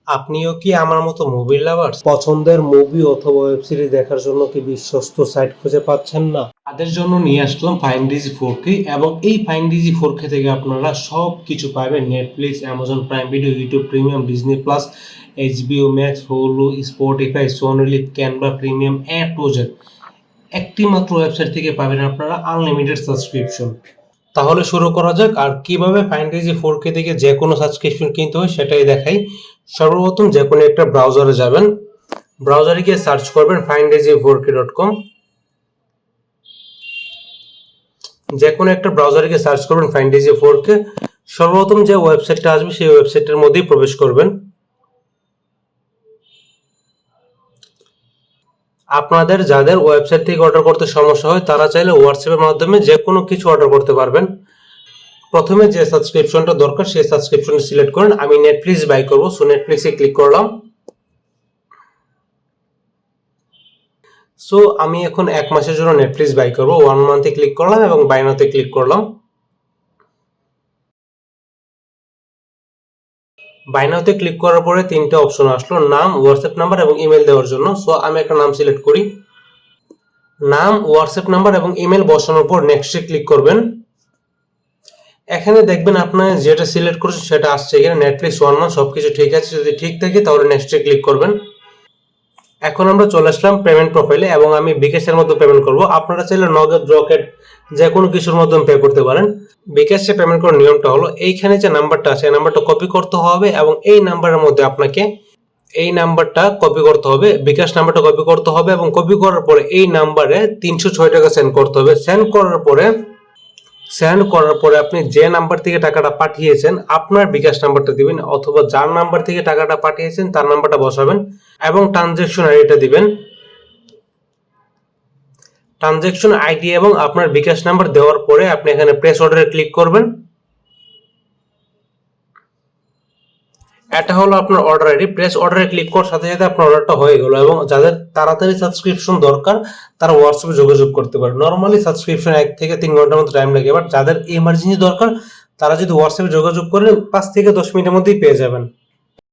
আপনিও কি আমার মতো মুভি লাভার্স? পছন্দের মুভি অথবা ওয়েব সিরিজ দেখার জন্য কি বিশ্বস্ত সাইট খুঁজে পাচ্ছেন না? তাদের জন্য নিয়ে আসলাম ফাইন্ডিজি 4K এবং এই ফাইন্ডিজি 4K থেকে আপনারা সব কিছু পাবেন। Netflix, Amazon Prime Video, YouTube Premium, Disney Plus, HBO Max, Hulu, Spotify, Sony Liv, Canva Premium, A to Z. একটি মাত্র ওয়েবসাইট থেকে পাবেন আপনারা আনলিমিটেড সাবস্ক্রিপশন। তাহলে শুরু করা যাক। আর কিভাবে ফাইন্ডিজি 4K থেকে যে কোনো সাবস্ক্রিপশন কিনতে হয় সেটাই দেখাই। সর্বপ্রথম যে কোনো একটা ব্রাউজারে যাবেন, ব্রাউজারে গিয়ে সার্চ করবেন findigy4k.com। যে কোনো একটা ব্রাউজারে গিয়ে সার্চ করবেন findigy4k। সর্বপ্রথম যে ওয়েবসাইটটা আসবে সেই ওয়েবসাইটের মধ্যেই প্রবেশ করবেন। আপনাদের যাদের ওয়েবসাইট থেকে অর্ডার করতে সমস্যা হয় তারা চাইলে হোয়াটসঅ্যাপের মাধ্যমে যে কোনো কিছু অর্ডার করতে পারবেন। প্রথমে যে সাবস্ক্রিপশনটা দরকার সেই সাবস্ক্রিপশনটা সিলেক্ট করেন। আমি নেটফ্লিক্স বাই করব, সো নেটফ্লিক্সে ক্লিক করলাম। সো আমি এখন 1 মাসের জন্য নেটফ্লিক্স বাই করব। 1 মান্থে ক্লিক করলাম এবং বাই নাওতে ক্লিক করলাম। বাই নাওতে ক্লিক করার পরে 3টে অপশন আসলো, নাম, হোয়াটসঅ্যাপ নাম্বার এবং ইমেল দেওয়ার জন্য। সো আমি একটা নাম সিলেক্ট করি। নাম, হোয়াটসঅ্যাপ নাম্বার এবং ইমেল বসানোর পর নেক্সটে ক্লিক করবেন। এখানে দেখবেন আপনার যেটা সিলেক্ট করেছেন সেটা আসছে। এখানে নেটফ্লিক্স 1 মান্থ সবকিছু ঠিক আছে। যদি ঠিক থাকে তাহলে নেক্সটে ক্লিক করবেন। এখন আমরা চলে আসলাম পেমেন্ট প্রোফাইলে এবং আমি বিকাশের মধ্যে পেমেন্ট করব। আপনারা চাইলে নগদ, রকেট যে কোনো কিছুর মাধ্যমে পে করতে পারেন। বিকাশে পেমেন্ট করার নিয়মটা হলো, এইখানে যে নাম্বারটা আছে এই নাম্বারটা কপি করতে হবে এবং এই নাম্বারের মধ্যে আপনাকে এই নাম্বারটা কপি করতে হবে, বিকাশ নাম্বারটা কপি করতে হবে এবং কপি করার পরে এই নাম্বারে 306 টাকা সেন্ড করতে হবে। সেন্ড করার পরে আপনি যে নাম্বার থেকে টাকাটা পাঠিয়েছেন আপনার বিকাশ নাম্বারটা দিবেন, অথবা যার নাম্বার থেকে টাকাটা পাঠিয়েছেন তার নাম্বারটা বসাবেন এবং ট্রানজ্যাকশন আইডিটা দিবেন। ট্রানজ্যাকশন আইডি এবং আপনার বিকাশ নাম্বার দেওয়ার পরে আপনি এখানে প্রেস অর্ডারে ক্লিক করবেন। এটা হলো আপনার অর্ডার আইডি। প্রেস অর্ডারে ক্লিক করার সাথে সাথে আপনার অর্ডারটা হয়ে গেল এবং যাদের তাড়াতাড়ি সাবস্ক্রিপশন দরকার তারা হোয়াটসঅ্যাপে যোগাযোগ করতে পারে। নর্মালি সাবস্ক্রিপশন 1 থেকে 3 ঘন্টার মতো টাইম লাগে, বাট যাদের ইমার্জেন্সি দরকার তারা যদি হোয়াটসঅ্যাপে যোগাযোগ করেন 5 থেকে 10 মিনিটের মধ্যেই পেয়ে যাবেন।